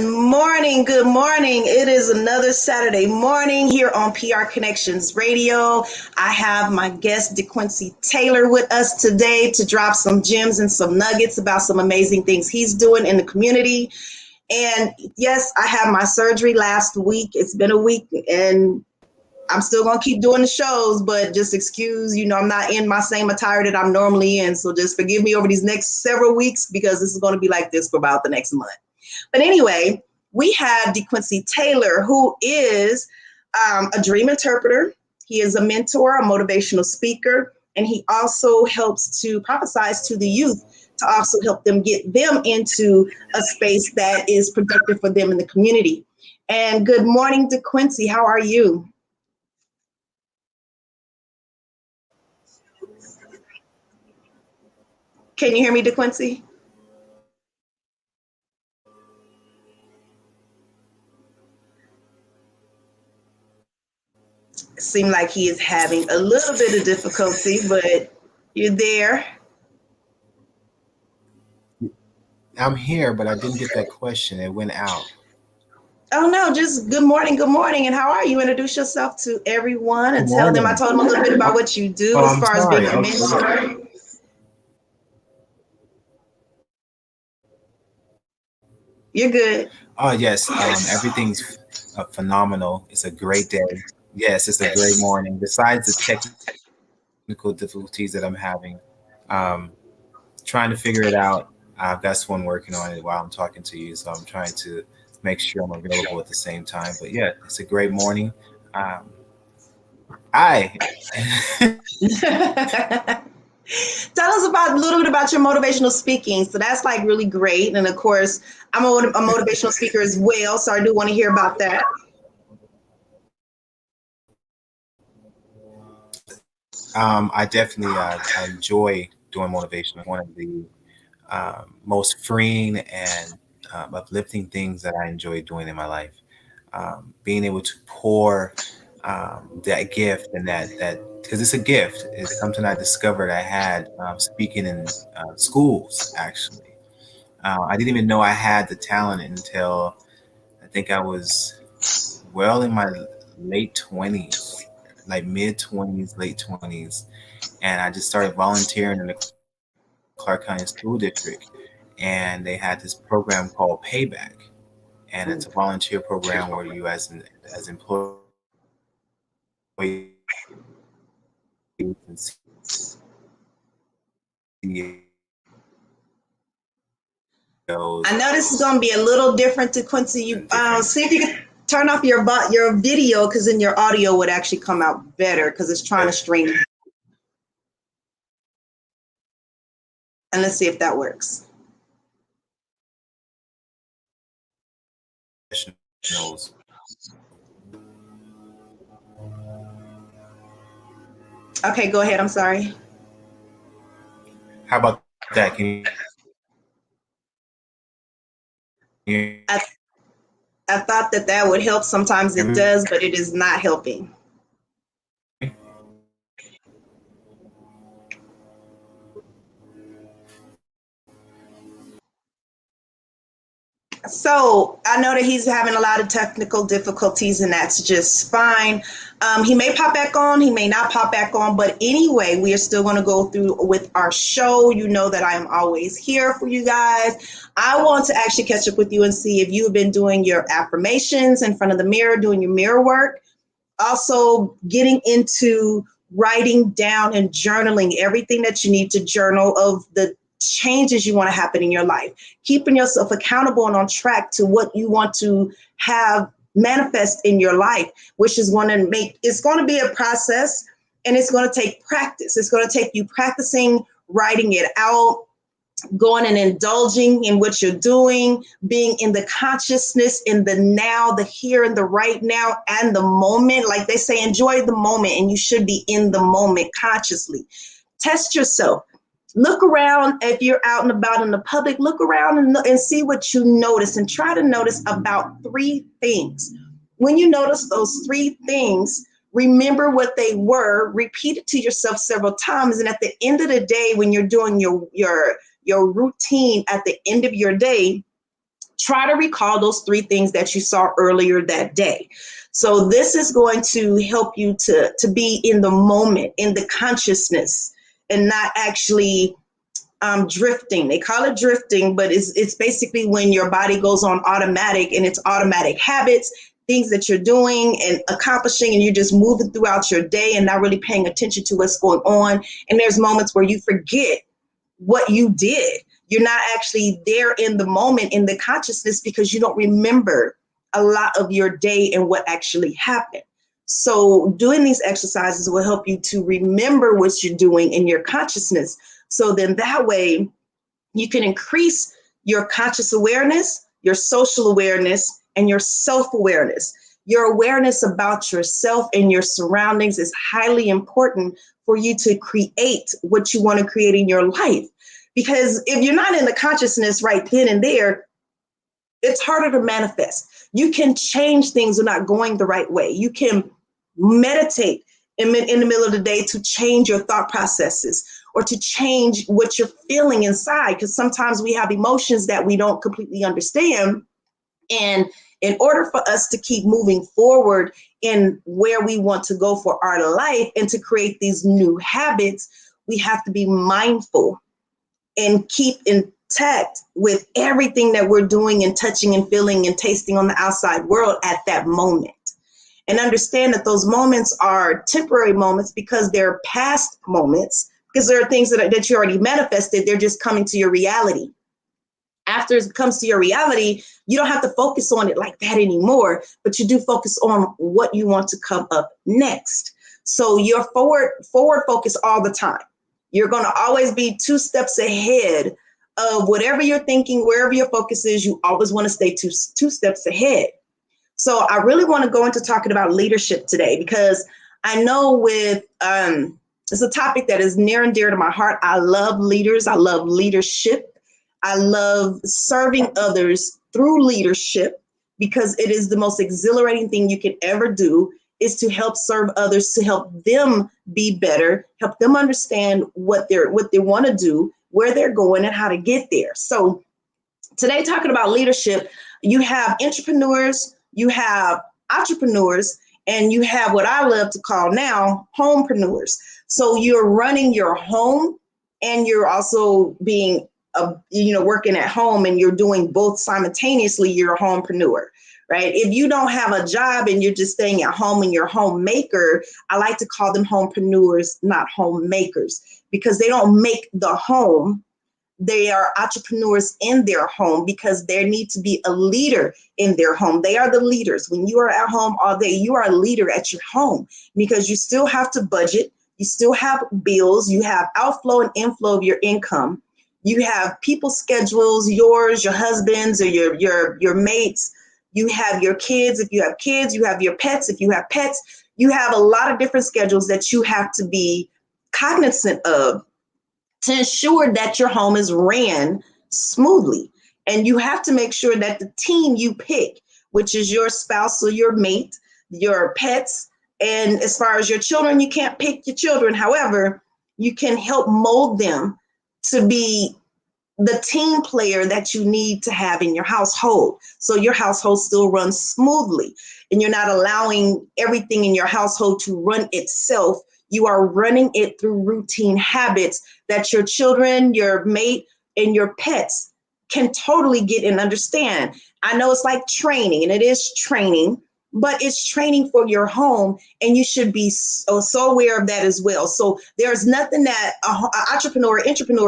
Good morning. Good morning. It is another Saturday morning here on PR Connections Radio. I have my guest DeQuincy Taylor with us today to drop some gems and some nuggets about some amazing things he's doing in the community. And yes, I had my surgery last week. It's been a week and I'm still going to keep doing the shows, but just excuse, I'm not in my same attire that I'm normally in. So just forgive me over these next several weeks because this is going to be like this for about the next month. But anyway, we have DeQuincy Taylor, who is a dream interpreter. He is a mentor, a motivational speaker, and he also helps to prophesize to the youth to also help them get them into a space that is productive for them in the community. And good morning, DeQuincy. How are you? Can you hear me, DeQuincy? It seems like he is having a little bit of difficulty, but you're there. I'm here, but I didn't get that question. It went out. Oh no, just good morning, and how are you? Introduce yourself to everyone and tell them. I told them a little bit about what you do as far as being a mentor. You're good. Oh, yes. Everything's phenomenal. It's a great day. Yes, it's a great morning. Besides the technical difficulties that I'm having, trying to figure it out. I've got someone working on it while I'm talking to you, so I'm trying to make sure I'm available at the same time. But yeah, it's a great morning. Hi. Tell us a little bit about your motivational speaking. So that's like really great. And of course, I'm a motivational speaker as well. So I do want to hear about that. I definitely I enjoy doing motivation. One of the most freeing and uplifting things that I enjoy doing in my life. Being able to pour that gift and that because it's a gift. It's something I discovered I had speaking in schools. Actually, I didn't even know I had the talent until I think I was well in my late 20s, like mid 20s, late 20s, and I just started volunteering in the Clark County School District, and they had this program called Payback, and it's a volunteer program where you, as employees, can see. I know this is going to be a little different to Quincy. You see if you can turn off your video, because then your audio would actually come out better because it's trying to stream. And let's see if that works. Okay, go ahead. I'm sorry. How about that? Can you? I thought that would help. Sometimes it does, but it is not helping. So I know that he's having a lot of technical difficulties, and that's just fine. He may pop back on, he may not pop back on, but anyway, we are still going to go through with our show. You know that I am always here for you guys. I want to actually catch up with you and see if you've been doing your affirmations in front of the mirror, doing your mirror work. Also getting into writing down and journaling everything that you need to journal of the changes you want to happen in your life, keeping yourself accountable and on track to what you want to have manifest in your life, which is going to it's going to be a process, and it's going to take practice. It's going to take you practicing, writing it out, going and indulging in what you're doing, being in the consciousness, in the now, the here and the right now, and the moment. Like they say, enjoy the moment, and you should be in the moment consciously. Test yourself. Look around. If you're out and about in the public, look around and see what you notice, and try to notice about 3 things. When you notice those 3 things, remember what they were, repeat it to yourself several times. And at the end of the day, when you're doing your routine at the end of your day, try to recall those 3 things that you saw earlier that day. So this is going to help you to be in the moment, in the consciousness, and not actually drifting. They call it drifting, but it's basically when your body goes on automatic, and it's automatic habits, things that you're doing and accomplishing, and you're just moving throughout your day and not really paying attention to what's going on. And there's moments where you forget what you did. You're not actually there in the moment, in the consciousness, because you don't remember a lot of your day and what actually happened. So doing these exercises will help you to remember what you're doing in your consciousness. So then that way you can increase your conscious awareness, your social awareness, and your self-awareness. Your awareness about yourself and your surroundings is highly important for you to create what you want to create in your life. Because if you're not in the consciousness right then and there, it's harder to manifest. You can change things that are not going the right way. You can meditate in the middle of the day to change your thought processes or to change what you're feeling inside. Because sometimes we have emotions that we don't completely understand. And in order for us to keep moving forward in where we want to go for our life and to create these new habits, we have to be mindful and keep intact with everything that we're doing and touching and feeling and tasting on the outside world at that moment. And understand that those moments are temporary moments because they're past moments, because there are things that you already manifested. They're just coming to your reality. After it comes to your reality, you don't have to focus on it like that anymore, but you do focus on what you want to come up next. So you're forward focus all the time. You're going to always be 2 steps ahead of whatever you're thinking, wherever your focus is. You always want to stay two steps ahead. So I really want to go into talking about leadership today, because I know with it's a topic that is near and dear to my heart. I love leaders. I love leadership. I love serving others through leadership, because it is the most exhilarating thing you can ever do, is to help serve others, to help them be better, help them understand what they want to do, where they're going, and how to get there. So today, talking about leadership, you have entrepreneurs, you have entrepreneurs, and you have what I love to call now homepreneurs. So you're running your home, and you're also being working at home, and you're doing both simultaneously. You're a homepreneur, right? If you don't have a job and you're just staying at home and you're a homemaker, I like to call them homepreneurs, not homemakers, because they don't make the home. They are entrepreneurs in their home, because there needs to be a leader in their home. They are the leaders. When you are at home all day, you are a leader at your home, because you still have to budget. You still have bills. You have outflow and inflow of your income. You have people's schedules, yours, your husband's, or your mates. You have your kids. If you have kids, you have your pets. If you have pets, you have a lot of different schedules that you have to be cognizant of to ensure that your home is ran smoothly. And you have to make sure that the team you pick, which is your spouse or your mate, your pets, and as far as your children, you can't pick your children. However, you can help mold them to be the team player that you need to have in your household, so your household still runs smoothly, and you're not allowing everything in your household to run itself. You are running it through routine habits that your children, your mate, and your pets can totally get and understand. I know it's like training, and it is training, but it's training for your home, and you should be so aware of that as well. So there's nothing that an entrepreneur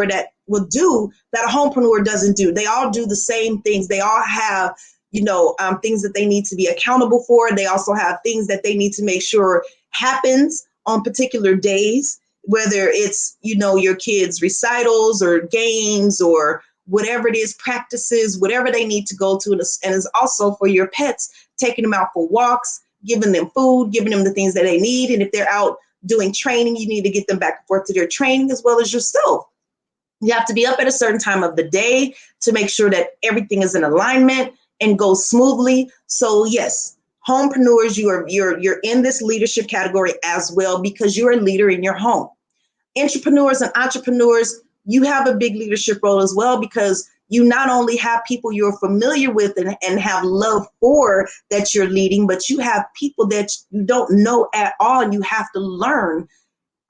that will do that a homepreneur doesn't do. They all do the same things. They all have, things that they need to be accountable for. They also have things that they need to make sure happens on particular days, whether it's, your kids' recitals or games or whatever it is, practices, whatever they need to go to. And it's also for your pets, taking them out for walks, giving them food, giving them the things that they need. And if they're out doing training, you need to get them back and forth to their training, as well as yourself. You have to be up at a certain time of the day to make sure that everything is in alignment and goes smoothly. So yes, homepreneurs, you're in this leadership category as well, because you're a leader in your home. Entrepreneurs and entrepreneurs, you have a big leadership role as well, because you not only have people you're familiar with and have love for that you're leading, but you have people that you don't know at all and you have to learn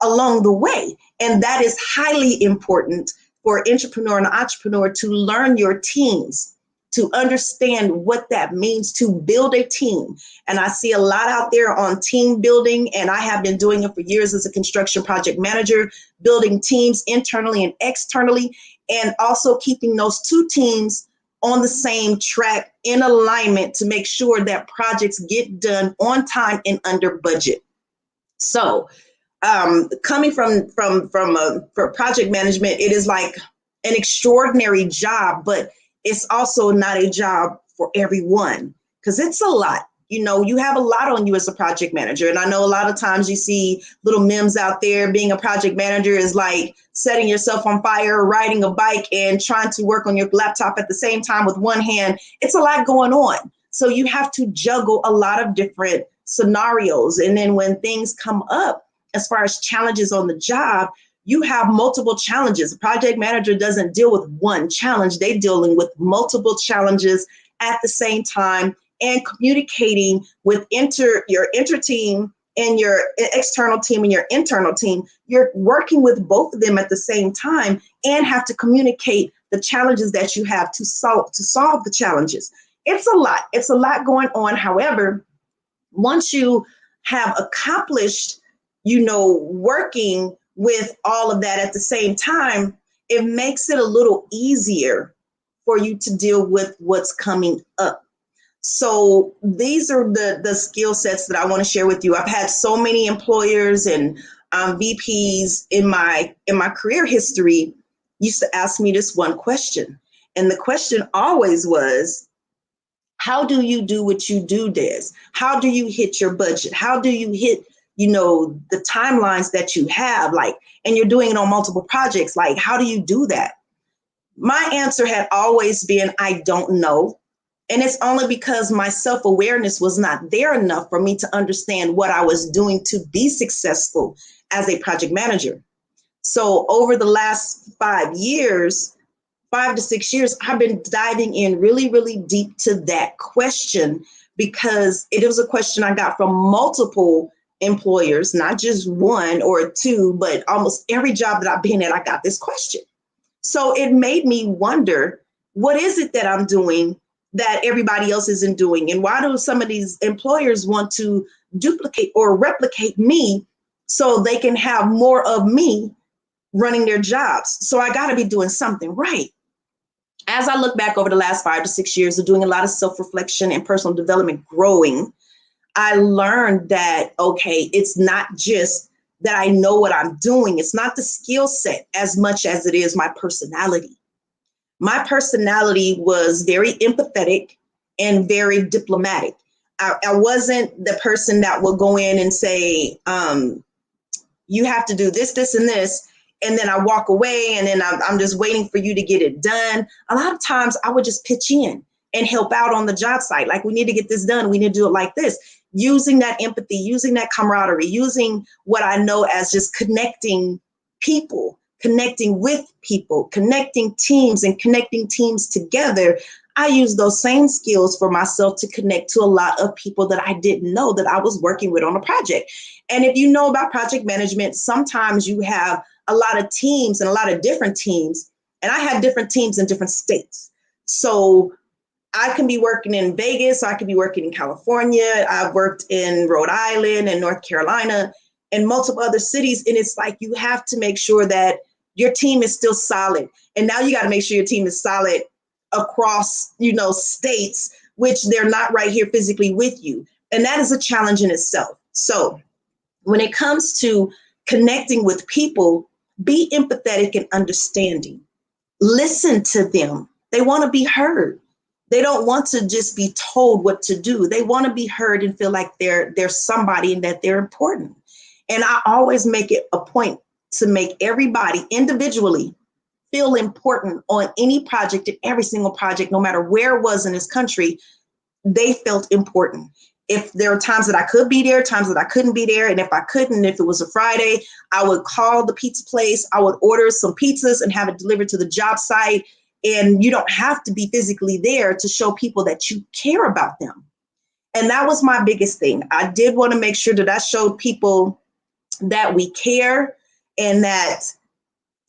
along the way. And that is highly important for an entrepreneur to learn your teams, to understand what that means to build a team. And I see a lot out there on team building, and I have been doing it for years as a construction project manager, building teams internally and externally, and also keeping those two teams on the same track in alignment to make sure that projects get done on time and under budget. So coming from for project management, it is like an extraordinary job, but it's also not a job for everyone because it's a lot. You know, you have a lot on you as a project manager. And I know a lot of times you see little memes out there. Being a project manager is like setting yourself on fire, riding a bike, and trying to work on your laptop at the same time with one hand. It's a lot going on. So you have to juggle a lot of different scenarios. And then when things come up, as far as challenges on the job, you have multiple challenges. A project manager doesn't deal with one challenge. They're dealing with multiple challenges at the same time and communicating with your inter team and your external team and your internal team. You're working with both of them at the same time and have to communicate the challenges that you have to solve the challenges. It's a lot. It's a lot going on. However, once you have accomplished, working with all of that at the same time, it makes it a little easier for you to deal with what's coming up. So these are the skill sets that I want to share with you. I've had so many employers and VPs in my career history used to ask me this one question. And the question always was, how do you do what you do, Des? How do you hit your budget? How do you hit the timelines that you have, and you're doing it on multiple projects? Like, how do you do that? My answer had always been, I don't know. And it's only because my self-awareness was not there enough for me to understand what I was doing to be successful as a project manager. So over the last 5 to 6 years, I've been diving in really, really deep to that question because it was a question I got from multiple employers, not just one or two, but almost every job that I've been at, I got this question. So it made me wonder, what is it that I'm doing that everybody else isn't doing? And why do some of these employers want to duplicate or replicate me so they can have more of me running their jobs? So I got to be doing something right. As I look back over the last 5 to 6 years of doing a lot of self-reflection and personal development growing, I learned that, okay, it's not just that I know what I'm doing. It's not the skill set as much as it is my personality. My personality was very empathetic and very diplomatic. I wasn't the person that will go in and say, you have to do this, this, and this. And then I walk away and then I'm just waiting for you to get it done. A lot of times I would just pitch in and help out on the job site. Like, we need to get this done. We need to do it like this. Using that empathy, using that camaraderie, using what I know as just connecting people, connecting with people, connecting teams and connecting teams together. I use those same skills for myself to connect to a lot of people that I didn't know that I was working with on a project. And if you know about project management, sometimes you have a lot of teams and a lot of different teams. And I had different teams in different states. So I can be working in Vegas, I could be working in California, I've worked in Rhode Island and North Carolina and multiple other cities. And it's like, you have to make sure that your team is still solid. And now you got to make sure your team is solid across, states, which they're not right here physically with you. And that is a challenge in itself. So when it comes to connecting with people, be empathetic and understanding. Listen to them. They want to be heard. They don't want to just be told what to do. They want to be heard and feel like they're somebody and that they're important. And I always make it a point to make everybody individually feel important on any project, and every single project, no matter where it was in this country, they felt important. If there are times that I could be there, times that I couldn't be there. And if I couldn't, if it was a Friday, I would call the pizza place. I would order some pizzas and have it delivered to the job site. And you don't have to be physically there to show people that you care about them. And that was my biggest thing. I did want to make sure that I showed people that we care and that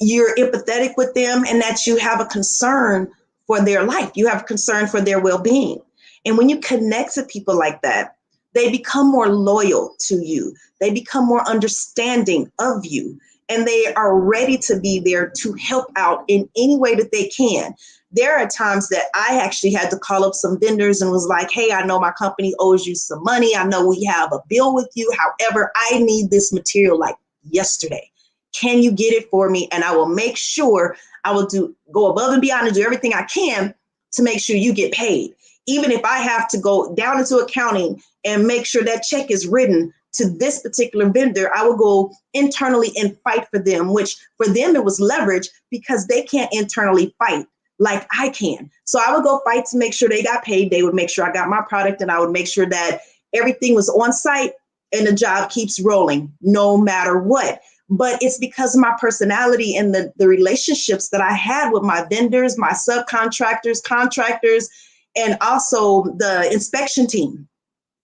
you're empathetic with them and that you have a concern for their life. You have a concern for their well-being. And when you connect to people like that, they become more loyal to you. They become more understanding of you. And they are ready to be there to help out in any way that they can. There are times that I actually had to call up some vendors and was like, hey, I know my company owes you some money. I know we have a bill with you. However, I need this material like yesterday. Can you get it for me? And I will make sure I will go above and beyond and do everything I can to make sure you get paid. Even if I have to go down into accounting and make sure that check is written to this particular vendor, I will go internally and fight for them, which for them it was leverage because they can't internally fight like I can. So I would go fight to make sure they got paid. They would make sure I got my product, and I would make sure that everything was on site and the job keeps rolling no matter what. But it's because of my personality and the relationships that I had with my vendors, my subcontractors, contractors, and also the inspection team.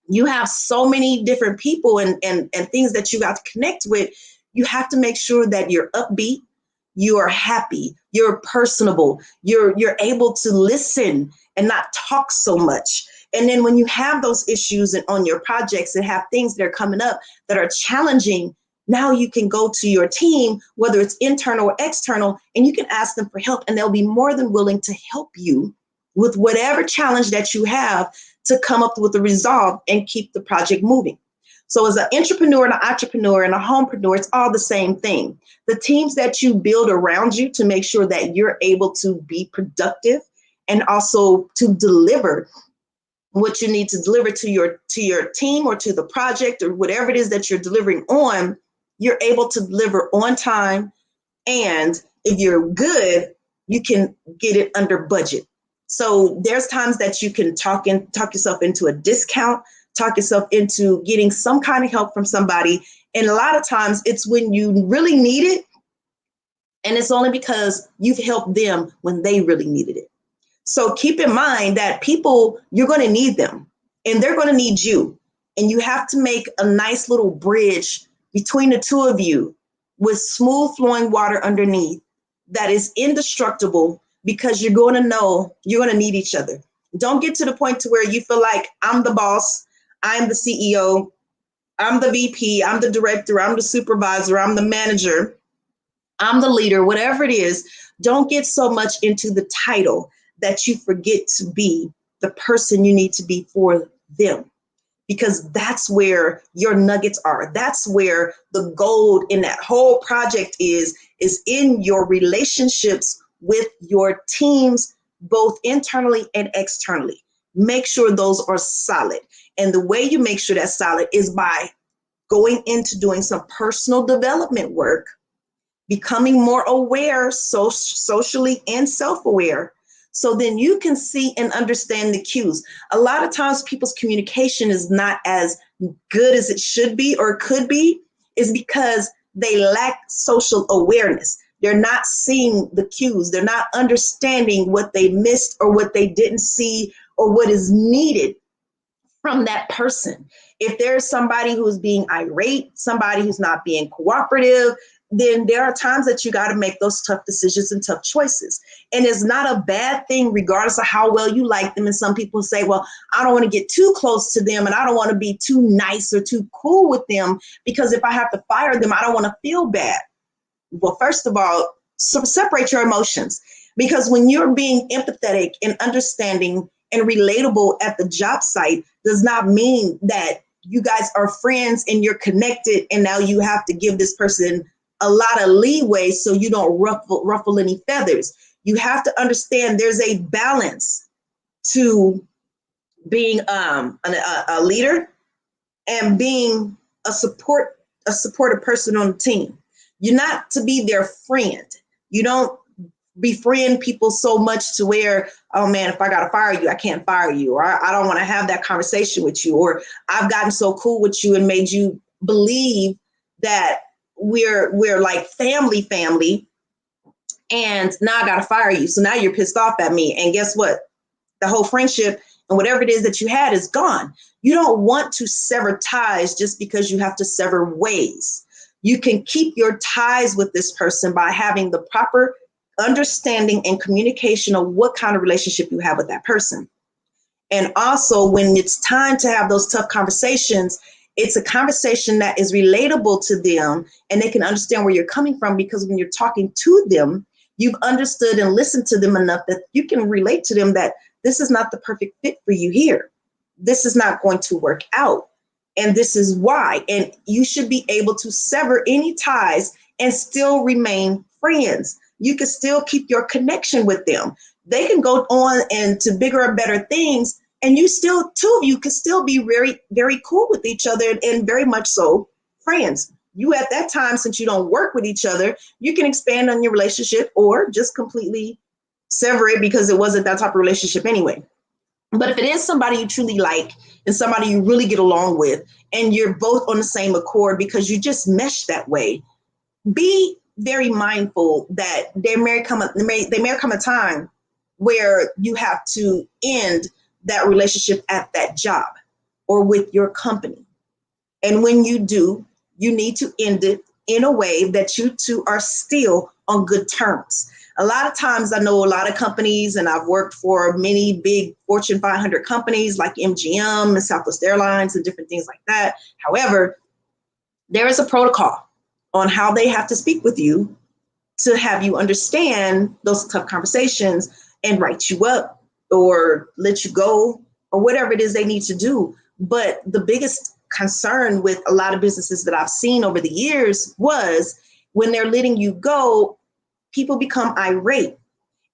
You have so many different people and things that you got to connect with. You have to make sure that you're upbeat, you are happy, you're personable, you're able to listen and not talk so much. And then when you have those issues on your projects and have things that are coming up that are challenging, now you can go to your team, whether it's internal or external, and you can ask them for help, and they'll be more than willing to help you with whatever challenge that you have to come up with a resolve and keep the project moving. So as an entrepreneur and an entrepreneur and a homepreneur, it's all the same thing. The teams that you build around you to make sure that you're able to be productive and also to deliver what you need to deliver to your team or to the project or whatever it is that you're delivering on, you're able to deliver on time. And if you're good, you can get it under budget. So there's times that you can talk yourself into a discount, talk yourself into getting some kind of help from somebody. And a lot of times it's when you really need it. And it's only because you've helped them when they really needed it. So keep in mind that people, you're going to need them and they're going to need you. And you have to make a nice little bridge between the two of you with smooth flowing water underneath that is indestructible, because you're going to know you're going to need each other. Don't get to the point to where you feel like I'm the boss, I'm the CEO, I'm the VP, I'm the director, I'm the supervisor, I'm the manager, I'm the leader, whatever it is. Don't get so much into the title that you forget to be the person you need to be for them, because that's where your nuggets are. That's where the gold in that whole project is in your relationships with your teams, both internally and externally. Make sure those are solid. And the way you make sure that's solid is by going into doing some personal development work, becoming more aware, socially and self-aware, so then you can see and understand the cues. A lot of times people's communication is not as good as it should be or could be, is because they lack social awareness. They're not seeing the cues. They're not understanding what they missed or what they didn't see or what is needed from that person. If there's somebody who's being irate, somebody who's not being cooperative, then there are times that you got to make those tough decisions and tough choices. And it's not a bad thing, regardless of how well you like them. And some people say, well, I don't want to get too close to them and I don't want to be too nice or too cool with them, because if I have to fire them, I don't want to feel bad. Well, first of all, separate your emotions, because when you're being empathetic and understanding and relatable at the job site does not mean that you guys are friends and you're connected and now you have to give this person a lot of leeway so you don't ruffle any feathers. You have to understand there's a balance to being a leader and being a supportive person on the team. You're not to be their friend. You don't befriend people so much to where, oh man, if I got to fire you, I can't fire you, or I don't want to have that conversation with you, or I've gotten so cool with you and made you believe that we're like family, and now I got to fire you. So now you're pissed off at me. And guess what? The whole friendship and whatever it is that you had is gone. You don't want to sever ties just because you have to sever ways. You can keep your ties with this person by having the proper understanding and communication of what kind of relationship you have with that person. And also, when it's time to have those tough conversations, it's a conversation that is relatable to them and they can understand where you're coming from, because when you're talking to them, you've understood and listened to them enough that you can relate to them that this is not the perfect fit for you here. This is not going to work out. And this is why. And you should be able to sever any ties and still remain friends. You can still keep your connection with them. They can go on and to bigger and better things. And you still, two of you can still be very, very cool with each other and very much so friends. You at that time, since you don't work with each other, you can expand on your relationship or just completely sever it because it wasn't that type of relationship anyway. But if it is somebody you truly like and somebody you really get along with and you're both on the same accord because you just mesh that way, be very mindful that there may come a time where you have to end that relationship at that job or with your company. And when you do, you need to end it in a way that you two are still on good terms. A lot of times I know a lot of companies, and I've worked for many big Fortune 500 companies like MGM and Southwest Airlines and different things like that. However, there is a protocol on how they have to speak with you to have you understand those tough conversations and write you up or let you go or whatever it is they need to do. But the biggest concern with a lot of businesses that I've seen over the years was when they're letting you go, people become irate.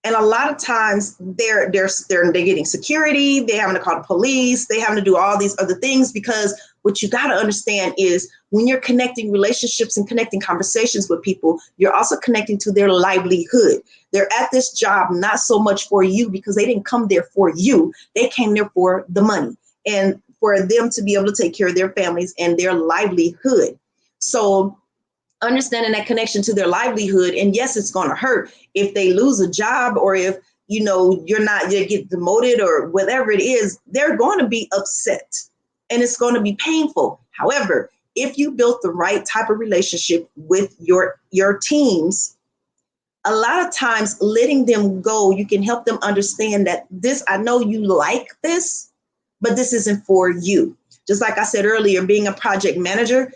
And a lot of times they're getting security, they're having to call the police, they having to do all these other things, because what you got to understand is when you're connecting relationships and connecting conversations with people, you're also connecting to their livelihood. They're at this job not so much for you because they didn't come there for you. They came there for the money and for them to be able to take care of their families and their livelihood. So understanding that connection to their livelihood, and yes, it's going to hurt if they lose a job or if you get demoted or whatever it is, they're going to be upset and it's going to be painful. However, if you built the right type of relationship with your teams, a lot of times letting them go, you can help them understand that I know you like this, but this isn't for you. Just like I said earlier, being a project manager,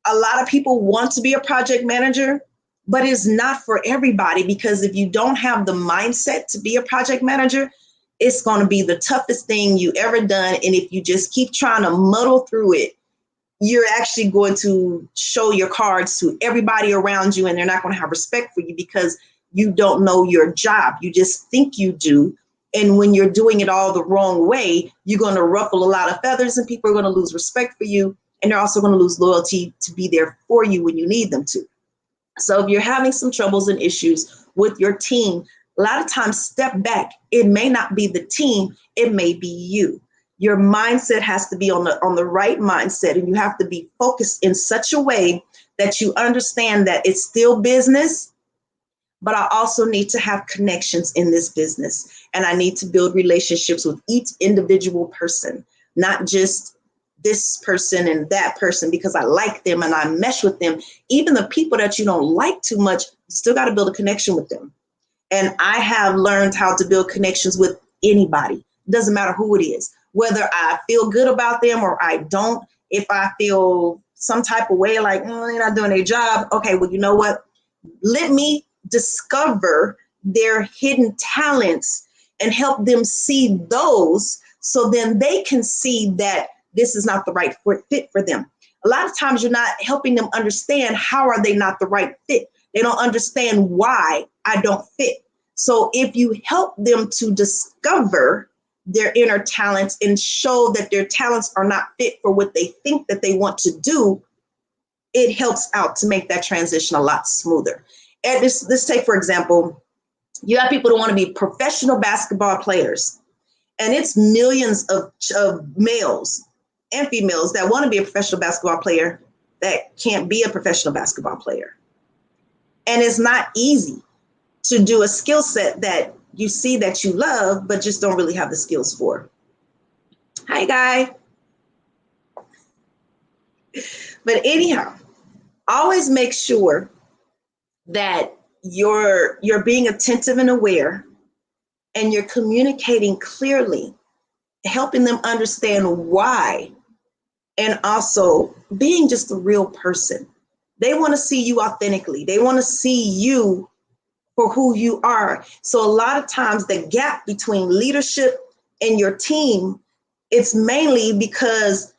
a lot of people want to be a project manager, but it's not for everybody, because if you don't have the mindset to be a project manager, it's going to be the toughest thing you ever done. And if you just keep trying to muddle through it, you're actually going to show your cards to everybody around you, and they're not going to have respect for you because you don't know your job. You just think you do. And when you're doing it all the wrong way, you're going to ruffle a lot of feathers and people are going to lose respect for you. And they're also going to lose loyalty to be there for you when you need them to. So if you're having some troubles and issues with your team, a lot of times step back. It may not be the team, it may be you. Your mindset has to be on the right mindset, and you have to be focused in such a way that you understand that it's still business, but I also need to have connections in this business, and I need to build relationships with each individual person, not just this person and that person because I like them and I mesh with them. Even the people that you don't like too much, you still got to build a connection with them. And I have learned how to build connections with anybody. It doesn't matter who it is, whether I feel good about them or I don't. If I feel some type of way like they're not doing their job, okay, well, you know what? Let me discover their hidden talents and help them see those, so then they can see that this is not the right fit for them. A lot of times you're not helping them understand how are they not the right fit. They don't understand why I don't fit. So if you help them to discover their inner talents and show that their talents are not fit for what they think that they want to do, it helps out to make that transition a lot smoother. And let's take, for example, you have people who want to be professional basketball players, and it's millions of males and females that want to be a professional basketball player that can't be a professional basketball player. And it's not easy. to do a skill set that you see that you love, but just don't really have the skills for. Hi, guy. But anyhow, always make sure that you're being attentive and aware, and you're communicating clearly, helping them understand why, and also being just a real person. They want to see you authentically. They want to see you for who you are. So a lot of times the gap between leadership and your team, it's mainly because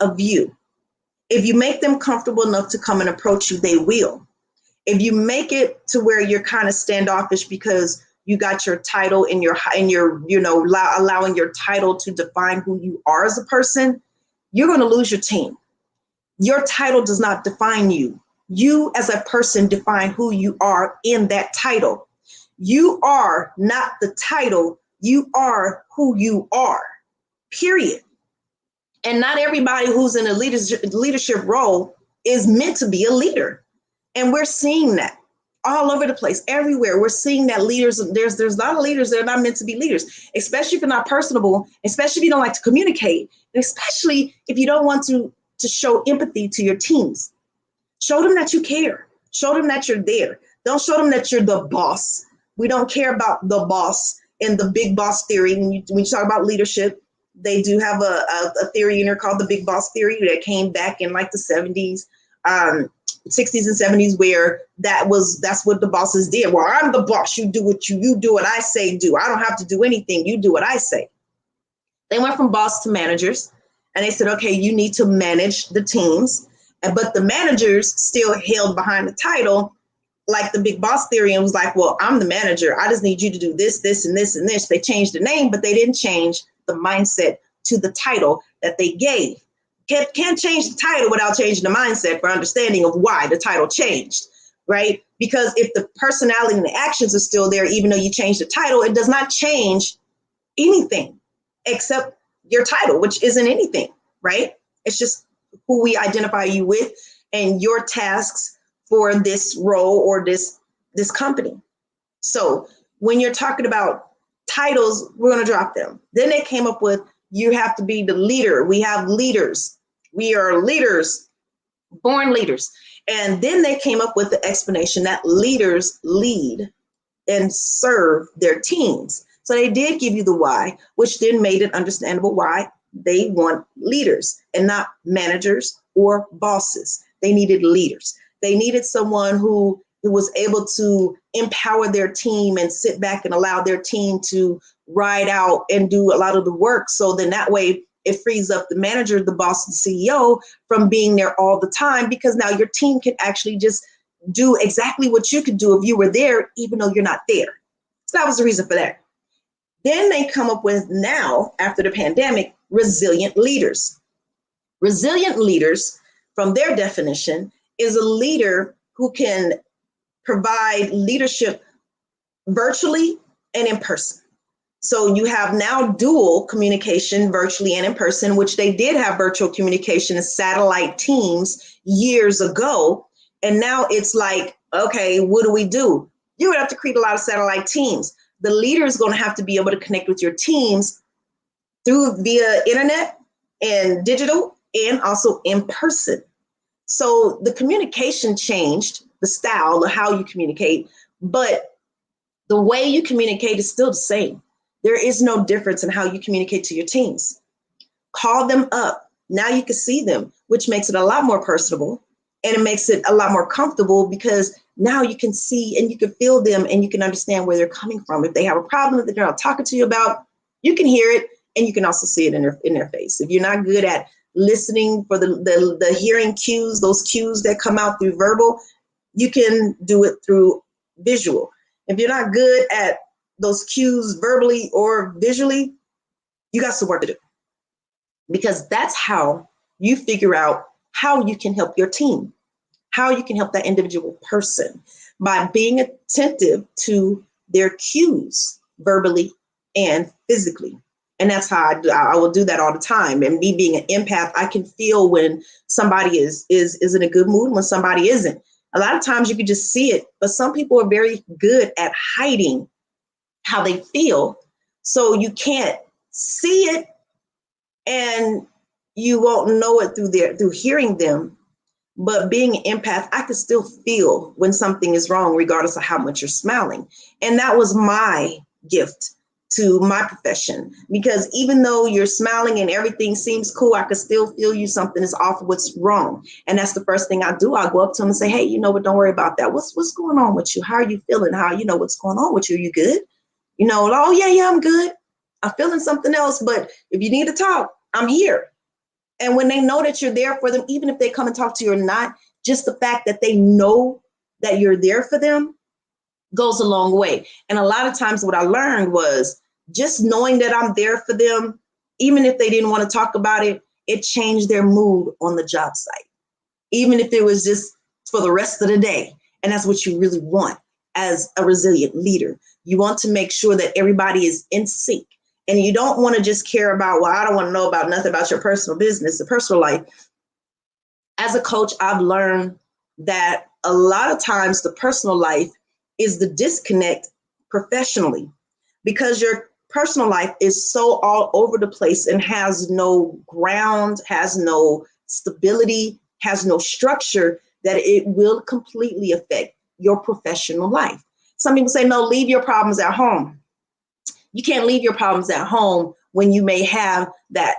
of you. If you make them comfortable enough to come and approach you, they will. If you make it to where you're kind of standoffish because you got your title and your allowing your title to define who you are as a person, you're going to lose your team. Your title does not define you. You as a person define who you are in that title. You are not the title. You are who you are, period. And not everybody who's in a leadership role is meant to be a leader. And we're seeing that all over the place, everywhere. We're seeing that leaders, there's a lot of leaders that are not meant to be leaders, especially if you're not personable, especially if you don't like to communicate, and especially if you don't want to show empathy to your teams. Show them that you care. Show them that you're there. Don't show them that you're the boss. We don't care about the boss and the big boss theory. When you talk about leadership, they do have a theory in there called the big boss theory that came back in like the 70s, 60s and 70s, where that's what the bosses did. Well, I'm the boss. You do what I say do. I don't have to do anything. You do what I say. They went from boss to managers, and they said, okay, you need to manage the teams. But the managers still held behind the title, like the big boss theory, and was like, well, I'm the manager. I just need you to do this, this, and this, and this. They changed the name, but they didn't change the mindset to the title that they gave. Can't change the title without changing the mindset for understanding of why the title changed, right? Because if the personality and the actions are still there, even though you change the title, it does not change anything except your title, which isn't anything, right? It's just who we identify you with and your tasks for this role or this company. So when you're talking about titles, we're going to drop them. Then they came up with, you have to be the leader. We have leaders. We are leaders, born leaders. And then they came up with the explanation that leaders lead and serve their teams. So they did give you the why, which then made it understandable why they want leaders and not managers or bosses. They needed leaders. They needed someone who was able to empower their team and sit back and allow their team to ride out and do a lot of the work. So then that way it frees up the manager, the boss, the CEO from being there all the time, because now your team can actually just do exactly what you could do if you were there, even though you're not there. So that was the reason for that. Then they come up with, now, after the pandemic, resilient leaders. Resilient leaders, from their definition, is a leader who can provide leadership virtually and in person. So you have now dual communication, virtually and in person, which they did have virtual communication as satellite teams years ago. And now it's like, okay, what do we do? You would have to create a lot of satellite teams. The leader is going to have to be able to connect with your teams via internet and digital and also in person. So the communication changed, the style of how you communicate, but the way you communicate is still the same. There is no difference in how you communicate to your teams. Call them up. Now you can see them, which makes it a lot more personable, and it makes it a lot more comfortable because now you can see and you can feel them and you can understand where they're coming from. If they have a problem that they're not talking to you about, you can hear it and you can also see it in their face. If you're not good at listening for the hearing cues, those cues that come out through verbal, you can do it through visual. If you're not good at those cues verbally or visually, you got some work to do, because that's how you figure out how you can help your team, how you can help that individual person, by being attentive to their cues verbally and physically. And that's how I will do that all the time. And me being an empath, I can feel when somebody is in a good mood and when somebody isn't. A lot of times you can just see it, but some people are very good at hiding how they feel. So you can't see it, and you won't know it through hearing them. But being an empath, I could still feel when something is wrong, regardless of how much you're smiling. And that was my gift to my profession, because even though you're smiling and everything seems cool, I could still feel you something is off, what's wrong. And that's the first thing I do. I go up to them and say, hey, you know what, don't worry about that. What's going on with you? How are you feeling? What's going on with you? You good? Oh yeah, I'm good. I'm feeling something else, but if you need to talk, I'm here. And when they know that you're there for them, even if they come and talk to you or not, just the fact that they know that you're there for them goes a long way. And a lot of times what I learned was just knowing that I'm there for them, even if they didn't want to talk about it, it changed their mood on the job site, even if it was just for the rest of the day. And that's what you really want as a resilient leader. You want to make sure that everybody is in sync. And you don't want to just care about, well, I don't want to know about nothing about your personal business, the personal life. As a coach, I've learned that a lot of times the personal life is the disconnect professionally, because your personal life is so all over the place and has no ground, has no stability, has no structure, that it will completely affect your professional life. Some people say, no, leave your problems at home. You can't leave your problems at home when you may have that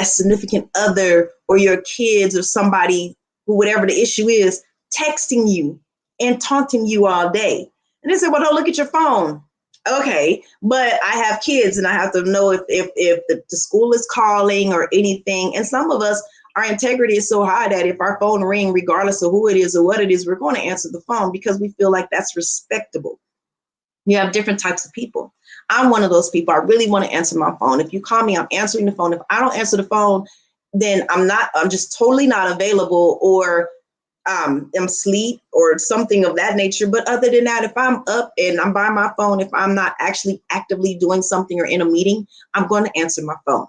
significant other or your kids or somebody who, whatever the issue is, texting you and taunting you all day. And they say, well, don't look at your phone. Okay, but I have kids and I have to know if the school is calling or anything. And some of us, our integrity is so high that if our phone ring, regardless of who it is or what it is, we're going to answer the phone because we feel like that's respectable. You have different types of people. I'm one of those people. I really want to answer my phone. If you call me, I'm answering the phone. If I don't answer the phone, then I'm just totally not available, or am asleep or something of that nature. But other than that, if I'm up and I'm by my phone, if I'm not actually actively doing something or in a meeting, I'm going to answer my phone.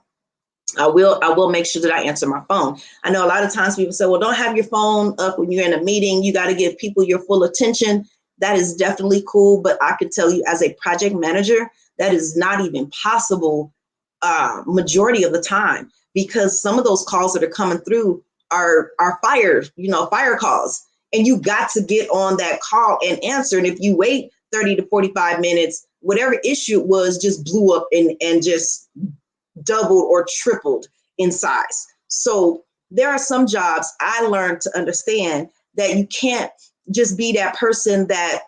I will make sure that I answer my phone. I know a lot of times people say, well, don't have your phone up when you're in a meeting. You got to give people your full attention. That is definitely cool. But I could tell you, as a project manager, that is not even possible majority of the time, because some of those calls that are coming through are fire calls. And you got to get on that call and answer. And if you wait 30 to 45 minutes, whatever issue it was just blew up and just doubled or tripled in size. So there are some jobs I learned to understand that you can't just be that person that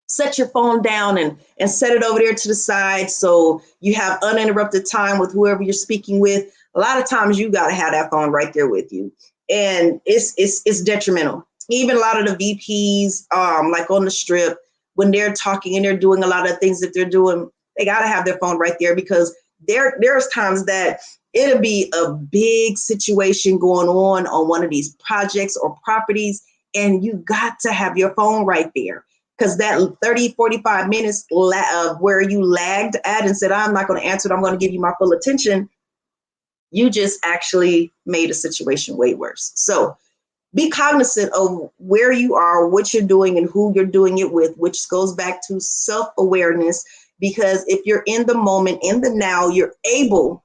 set your phone down and set it over there to the side so you have uninterrupted time with whoever you're speaking with. A lot of times you got to have that phone right there with you. And it's detrimental. Even a lot of the VPs, like on the strip, when they're talking and they're doing a lot of things that they're doing, they got to have their phone right there, because there's times that it'll be a big situation going on one of these projects or properties, and you got to have your phone right there, because that 30, 45 minutes of where you lagged at and said, I'm not going to answer it, I'm going to give you my full attention, you just actually made a situation way worse. So be cognizant of where you are, what you're doing, and who you're doing it with, which goes back to self-awareness. Because if you're in the moment, in the now, you're able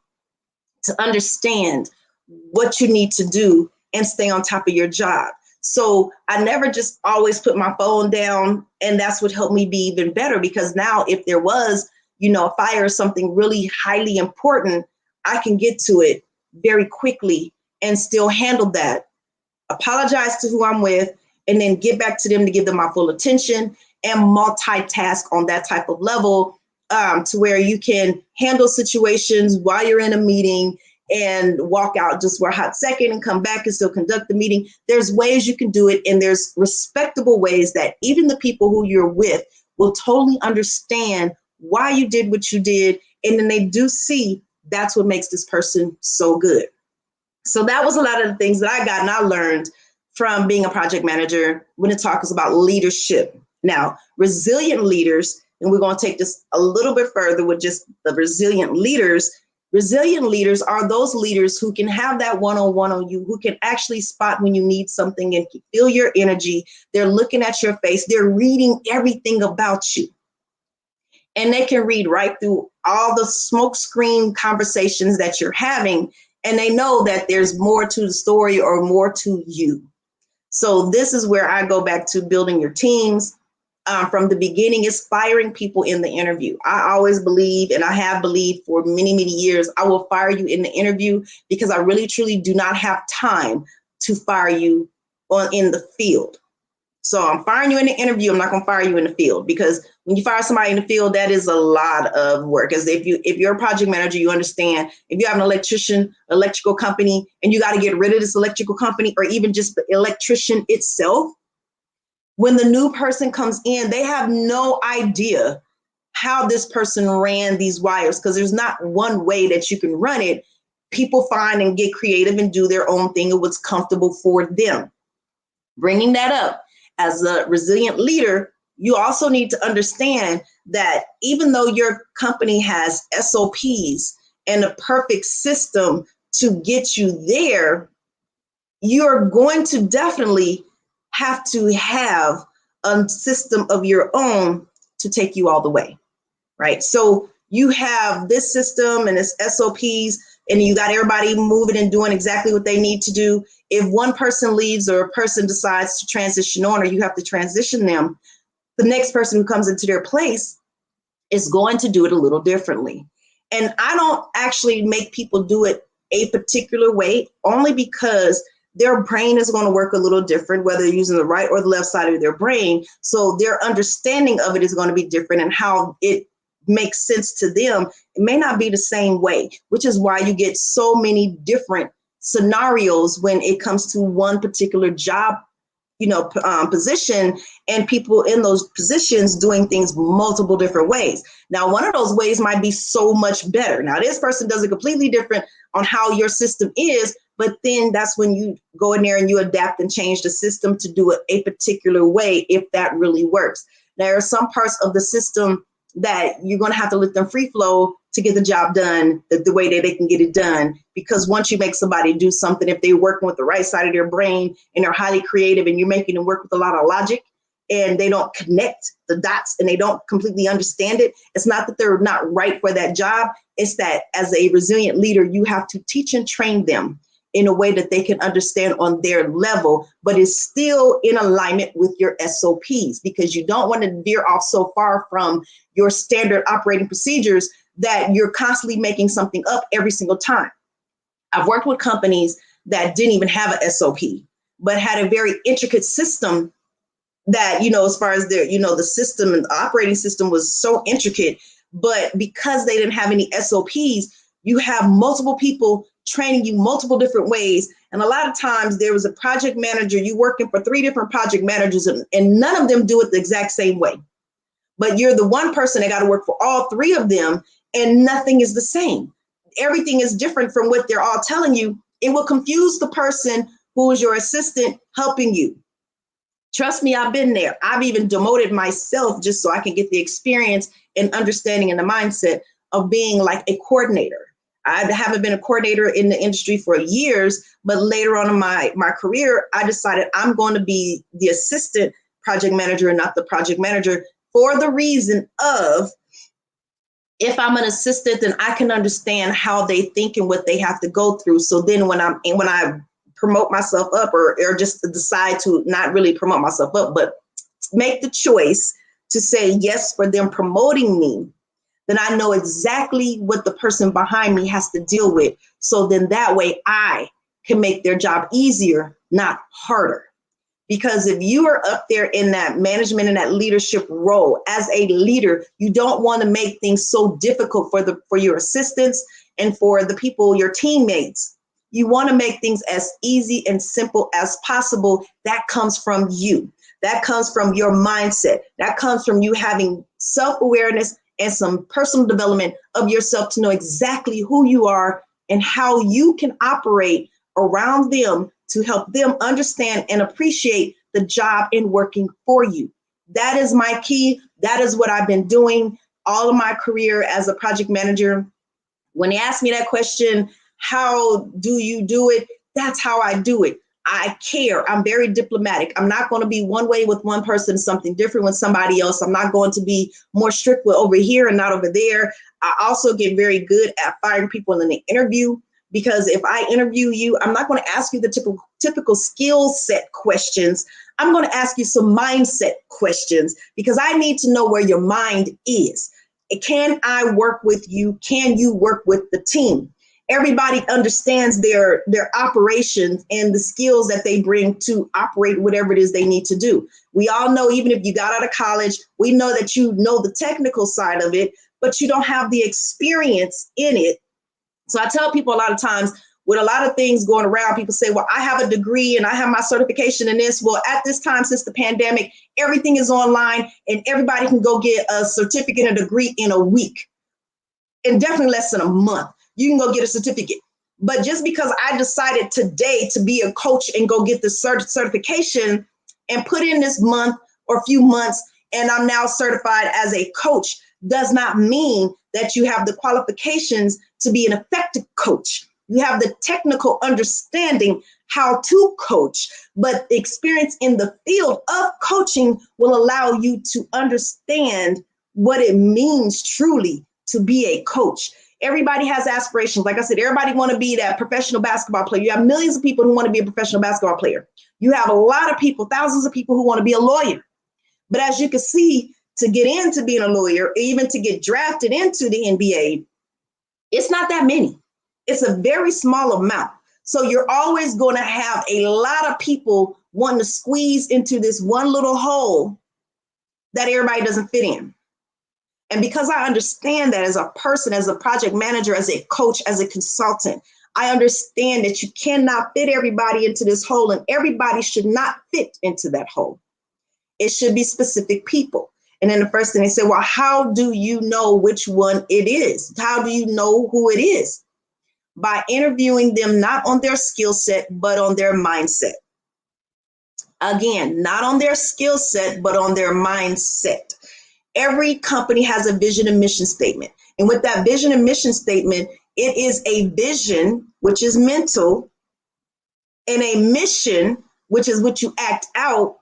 to understand what you need to do and stay on top of your job. So I never just always put my phone down, and that's what helped me be even better, because now if there was, a fire or something really highly important, I can get to it very quickly and still handle that, apologize to who I'm with, and then get back to them to give them my full attention, and multitask on that type of level, to where you can handle situations while you're in a meeting and walk out just for a hot second and come back and still conduct the meeting. There's ways you can do it, and there's respectable ways that even the people who you're with will totally understand why you did what you did, and then they do see that's what makes this person so good. So that was a lot of the things that I got and I learned from being a project manager when it talks about leadership. Now, resilient leaders, and we're going to take this a little bit further with just the resilient leaders, Resilient leaders are those leaders who can have that one-on-one on you, who can actually spot when you need something and feel your energy. They're looking at your face. They're reading everything about you. And they can read right through all the smokescreen conversations that you're having. And they know that there's more to the story or more to you. So this is where I go back to building your teams. From the beginning, is firing people in the interview. I always believe, and I have believed for many, many years, I will fire you in the interview because I really, truly do not have time to fire you in the field. So I'm firing you in the interview. I'm not going to fire you in the field, because when you fire somebody in the field, that is a lot of work. As if you're a project manager, you understand if you have an electrical company, and you got to get rid of this electrical company, or even just the electrician itself. When the new person comes in, they have no idea how this person ran these wires, because there's not one way that you can run it. People find and get creative and do their own thing and what's comfortable for them. Bringing that up, as a resilient leader, you also need to understand that even though your company has SOPs and a perfect system to get you there, you're going to definitely have to have a system of your own to take you all the way, right? So you have this system and its SOPs, and you got everybody moving and doing exactly what they need to do. If one person leaves or a person decides to transition on, or you have to transition them, the next person who comes into their place is going to do it a little differently. And I don't actually make people do it a particular way, only because their brain is going to work a little different, whether they're using the right or the left side of their brain. So their understanding of it is going to be different, and how it makes sense to them, it may not be the same way, which is why you get so many different scenarios when it comes to one particular job, position, and people in those positions doing things multiple different ways. Now, one of those ways might be so much better. Now, this person does it completely different on how your system is, but then that's when you go in there and you adapt and change the system to do it a particular way, if that really works. There are some parts of the system that you're going to have to let them free flow to get the job done the way that they can get it done. Because once you make somebody do something, if they're working with the right side of their brain and they're highly creative, and you're making them work with a lot of logic, and they don't connect the dots and they don't completely understand it, it's not that they're not right for that job. It's that as a resilient leader, you have to teach and train them in a way that they can understand on their level, but is still in alignment with your SOPs, because you don't want to veer off so far from your standard operating procedures that you're constantly making something up every single time. I've worked with companies that didn't even have an SOP, but had a very intricate system that, as far as their, the system and the operating system was so intricate, but because they didn't have any SOPs, you have multiple people training you multiple different ways. And a lot of times there was a project manager, you working for 3 different project managers, and none of them do it the exact same way. But you're the one person that got to work for all 3 of them, and nothing is the same. Everything is different from what they're all telling you. It will confuse the person who is your assistant helping you. Trust me, I've been there. I've even demoted myself just so I can get the experience and understanding and the mindset of being like a coordinator. I haven't been a coordinator in the industry for years, but later on in my career, I decided I'm going to be the assistant project manager and not the project manager, for the reason of, if I'm an assistant, then I can understand how they think and what they have to go through. So then when I promote myself up, or just decide to not really promote myself up, but make the choice to say yes for them promoting me, then I know exactly what the person behind me has to deal with. So then that way I can make their job easier, not harder. Because if you are up there in that management and that leadership role as a leader, you don't want to make things so difficult for your assistants and for the people, your teammates. You want to make things as easy and simple as possible. That comes from you. That comes from your mindset. That comes from you having self-awareness and some personal development of yourself to know exactly who you are and how you can operate around them to help them understand and appreciate the job in working for you. That is my key. That is what I've been doing all of my career as a project manager. When they ask me that question, how do you do it? That's how I do it. I care. I'm very diplomatic. I'm not going to be one way with one person, something different with somebody else. I'm not going to be more strict with over here and not over there. I also get very good at firing people in the interview, because if I interview you, I'm not going to ask you the typical skill set questions. I'm going to ask you some mindset questions, because I need to know where your mind is. Can I work with you? Can you work with the team? Everybody understands their operations and the skills that they bring to operate whatever it is they need to do. We all know, even if you got out of college, we know that you know the technical side of it, but you don't have the experience in it. So I tell people a lot of times, with a lot of things going around, people say, well, I have a degree and I have my certification in this. Well, at this time, since the pandemic, everything is online and everybody can go get a certificate and a degree in a week, and definitely less than a month. You can go get a certificate. But just because I decided today to be a coach and go get the certification and put in this month or a few months, and I'm now certified as a coach, does not mean that you have the qualifications to be an effective coach. You have the technical understanding how to coach, but the experience in the field of coaching will allow you to understand what it means truly to be a coach. Everybody has aspirations. Like I said, everybody want to be that professional basketball player. You have millions of people who want to be a professional basketball player. You have a lot of people, thousands of people who want to be a lawyer. But as you can see, to get into being a lawyer, even to get drafted into the NBA, it's not that many. It's a very small amount. So you're always going to have a lot of people wanting to squeeze into this one little hole that everybody doesn't fit in. And because I understand that as a person, as a project manager, as a coach, as a consultant, I understand that you cannot fit everybody into this hole, and everybody should not fit into that hole. It should be specific people. And then the first thing they say, well, how do you know which one it is? How do you know who it is? By interviewing them, not on their skill set, but on their mindset. Again, not on their skill set, but on their mindset. Every company has a vision and mission statement. And with that vision and mission statement, it is a vision, which is mental, and a mission, which is what you act out.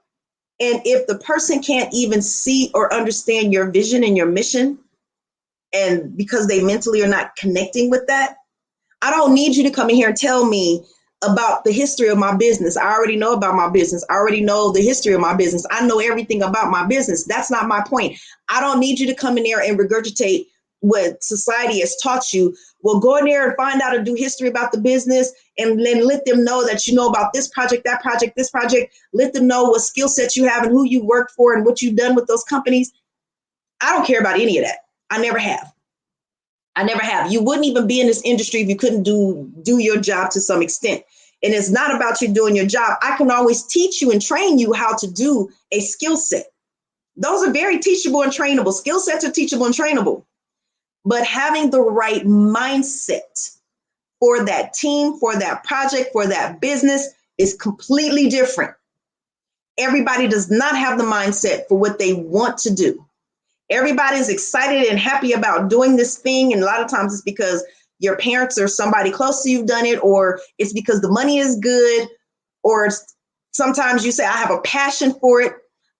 And if the person can't even see or understand your vision and your mission, and because they mentally are not connecting with that, I don't need you to come in here and tell me about the history of my business. I already know about my business. I already know the history of my business. I know everything about my business. That's not my point. I don't need you to come in there and regurgitate what society has taught you. Well, go in there and find out and do history about the business, and then let them know that you know about this project, that project, this project. Let them know what skill sets you have and who you work for and what you've done with those companies. I don't care about any of that. I never have. I never have. You wouldn't even be in this industry if you couldn't do your job to some extent. And it's not about you doing your job. I can always teach you and train you how to do a skill set. Those are very teachable and trainable. Skill sets are teachable and trainable. But having the right mindset for that team, for that project, for that business is completely different. Everybody does not have the mindset for what they want to do. Everybody's excited and happy about doing this thing. And a lot of times it's because your parents or somebody close to you've done it, or it's because the money is good, or sometimes you say, I have a passion for it,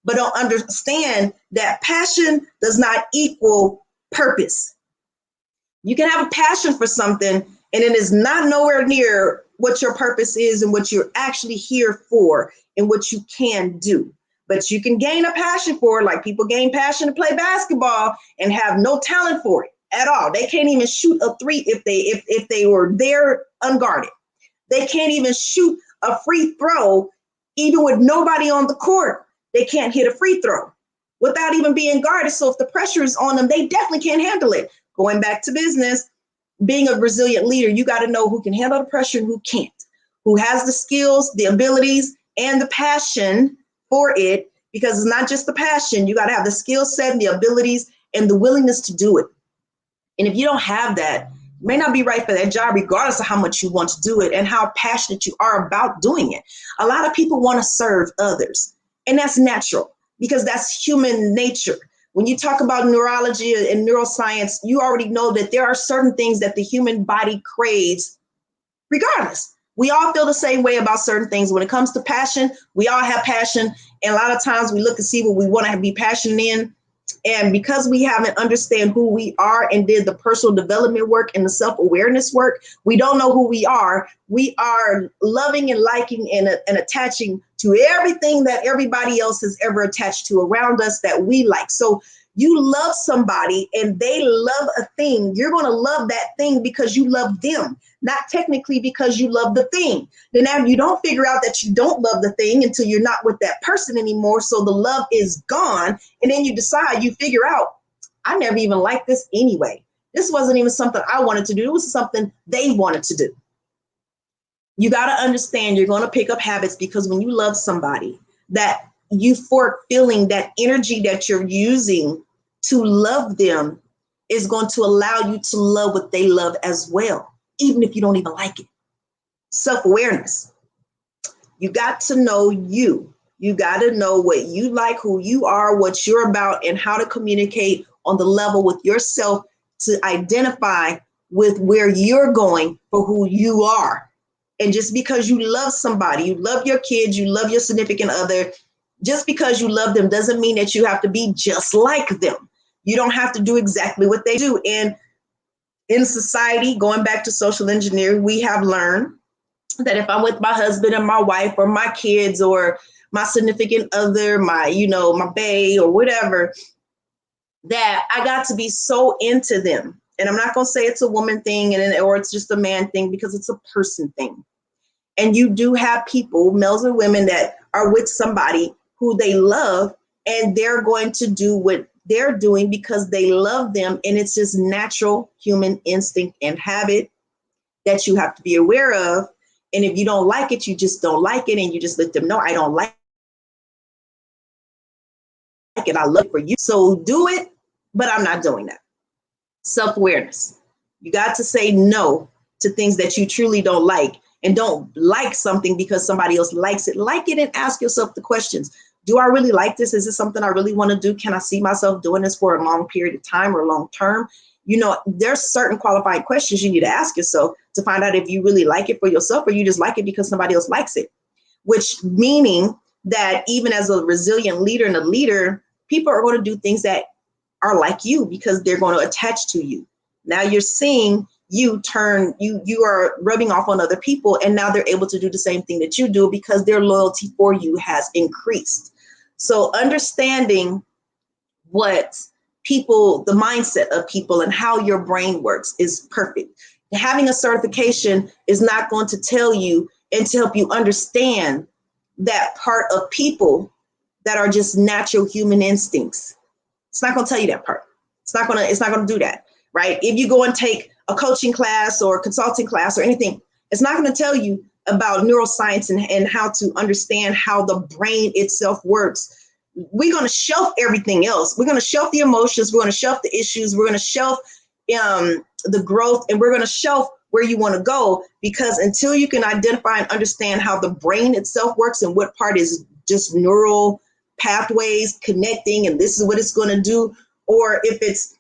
but don't understand that passion does not equal purpose. You can have a passion for something, and it is not nowhere near what your purpose is and what you're actually here for and what you can do. But you can gain a passion for it, like people gain passion to play basketball and have no talent for it at all. They can't even shoot a three if they were there unguarded. They can't even shoot a free throw, even with nobody on the court. They can't hit a free throw without even being guarded. So if the pressure is on them, they definitely can't handle it. Going back to business, being a resilient leader, you got to know who can handle the pressure and who can't, who has the skills, the abilities, and the passion for it, because it's not just the passion. You got to have the skill set and the abilities and the willingness to do it. And if you don't have that, you may not be right for that job, regardless of how much you want to do it and how passionate you are about doing it. A lot of people want to serve others, and that's natural because that's human nature. When you talk about neurology and neuroscience, you already know that there are certain things that the human body craves regardless. We all feel the same way about certain things. When it comes to passion, we all have passion. And a lot of times we look and see what we want to be passionate in. And because we haven't understand who we are and did the personal development work and the self-awareness work, we don't know who we are. We are loving and liking and attaching to everything that everybody else has ever attached to around us that we like. So you love somebody and they love a thing. You're going to love that thing because you love them, not technically because you love the thing. Then now you don't figure out that you don't love the thing until you're not with that person anymore. So the love is gone. And then you decide, you figure out, I never even liked this anyway. This wasn't even something I wanted to do. It was something they wanted to do. You got to understand you're going to pick up habits because when you love somebody, that euphoric feeling, that energy that you're using to love them is going to allow you to love what they love as well, even if you don't even like it. Self-awareness. You got to know you. You got to know what you like, who you are, what you're about, and how to communicate on the level with yourself to identify with where you're going for who you are. And just because you love somebody, you love your kids, you love your significant other, just because you love them doesn't mean that you have to be just like them. You don't have to do exactly what they do. And in society, going back to social engineering, we have learned that if I'm with my husband and my wife or my kids or my significant other, my bae or whatever, that I got to be so into them. And I'm not going to say it's a woman thing or it's just a man thing because it's a person thing. And you do have people, males and women, that are with somebody who they love and they're going to do what they're doing because they love them. And it's just natural human instinct and habit that you have to be aware of. And if you don't like it, you just don't like it. And you just let them know, I don't like it. I love it for you. So do it, but I'm not doing that. Self-awareness. You got to say no to things that you truly don't like. And don't like something because somebody else likes it. Like it and ask yourself the questions. Do I really like this? Is this something I really want to do? Can I see myself doing this for a long period of time or long term? There's certain qualifying questions you need to ask yourself to find out if you really like it for yourself or you just like it because somebody else likes it. Which meaning that even as a resilient leader and a leader, people are going to do things that are like you because they're going to attach to you. Now you're seeing you are rubbing off on other people, and now they're able to do the same thing that you do because their loyalty for you has increased. So understanding what people, the mindset of people and how your brain works is perfect. Having a certification is not going to tell you and to help you understand that part of people that are just natural human instincts. It's not going to tell you that part. It's not going to do that, right? If you go and take a coaching class or a consulting class or anything, it's not going to tell you about neuroscience and how to understand how the brain itself works. We're going to shelf everything else. We're going to shelf the emotions. We're going to shelf the issues. We're going to shelf the growth, and we're going to shelf where you want to go, because until you can identify and understand how the brain itself works and what part is just neural pathways connecting and this is what it's going to do, or if it's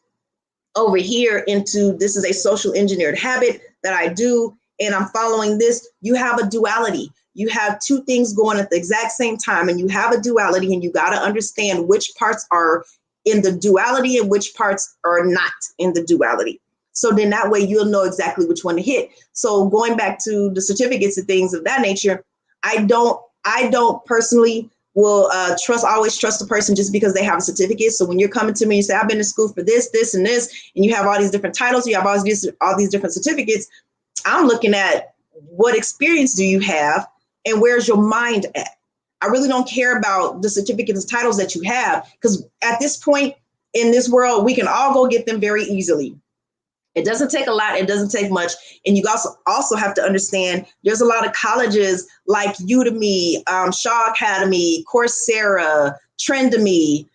over here into this is a social engineered habit that I do and I'm following this, you have a duality. You have two things going at the exact same time, and you have a duality, and you got to understand which parts are in the duality and which parts are not in the duality. So then that way you'll know exactly which one to hit. So going back to the certificates and things of that nature, I don't personally will always trust a person just because they have a certificate. So when you're coming to me and you say, I've been to school for this, this, and this, and you have all these different titles, you have all these different certificates, I'm looking at what experience do you have and where's your mind at? I really don't care about the certificates and titles that you have, because at this point in this world, we can all go get them very easily. It doesn't take a lot. It doesn't take much. And you also have to understand there's a lot of colleges like Udemy, Shaw Academy, Coursera, Trendemy.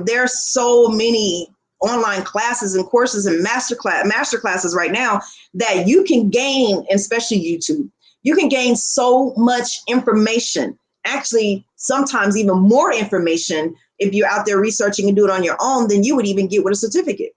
There's so many online classes and courses and master classes right now that you can gain, and especially YouTube. You can gain so much information actually sometimes even more information if you're out there researching and do it on your own than you would even get with a certificate.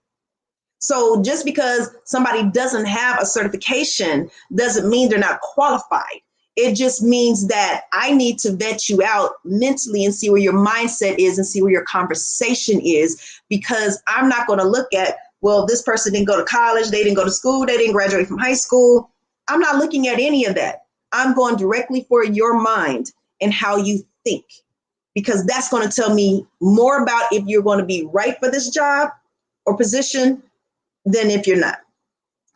So just because somebody doesn't have a certification doesn't mean they're not qualified. It just means that I need to vet you out mentally and see where your mindset is and see where your conversation is, because I'm not going to look at, well, this person didn't go to college, they didn't go to school, they didn't graduate from high school. I'm not looking at any of that. I'm going directly for your mind and how you think, because that's going to tell me more about if you're going to be right for this job or position than if you're not.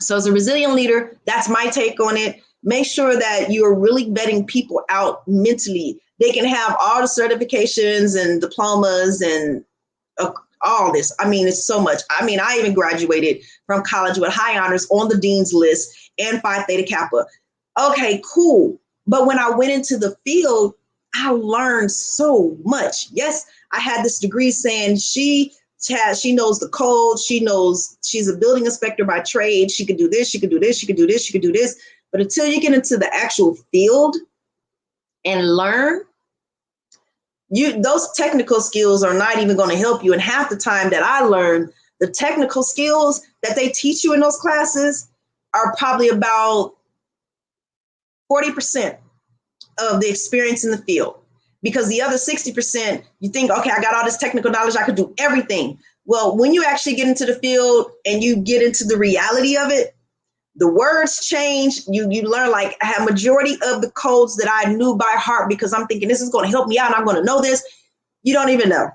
So as a resilient leader, that's my take on it. Make sure that you're really vetting people out mentally. They can have all the certifications and diplomas and all this. I mean, it's so much. I mean, I even graduated from college with high honors on the dean's list and Phi Theta Kappa. Okay, cool. But when I went into the field, I learned so much. Yes, I had this degree saying she knows the code. She knows, she's a building inspector by trade. She could do this, she could do this, she could do this, she could do this. But until you get into the actual field and learn, those technical skills are not even going to help you. And half the time that I learned, the technical skills that they teach you in those classes are probably about 40% of the experience in the field. Because the other 60%, you think, okay, I got all this technical knowledge, I could do everything. Well, when you actually get into the field and you get into the reality of it, the words change. You learn, like, I have majority of the codes that I knew by heart because I'm thinking this is going to help me out and I'm going to know this. You don't even know.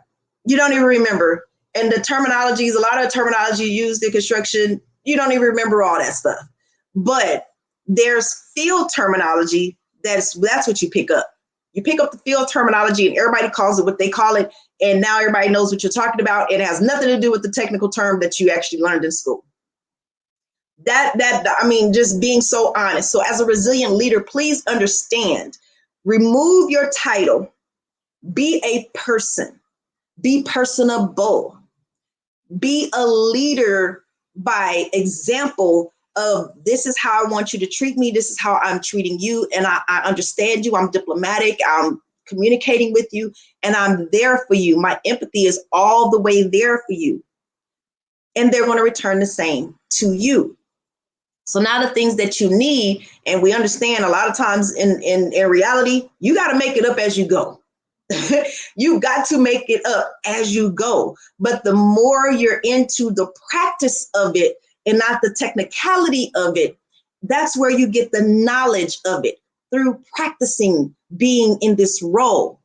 You don't even remember. And the terminologies, a lot of the terminology used in construction, you don't even remember all that stuff. But there's field terminology that's what you pick up. You pick up the field terminology and everybody calls it what they call it. And now everybody knows what you're talking about. It has nothing to do with the technical term that you actually learned in school. I mean, just being so honest. So as a resilient leader, please understand, remove your title, be a person, be personable, be a leader by example of, this is how I want you to treat me. This is how I'm treating you. And I understand you. I'm diplomatic. I'm communicating with you and I'm there for you. My empathy is all the way there for you. And they're going to return the same to you. So now the things that you need, and we understand a lot of times in reality, you got to make it up as you go. You got to make it up as you go. But the more you're into the practice of it and not the technicality of it, that's where you get the knowledge of it, through practicing being in this role.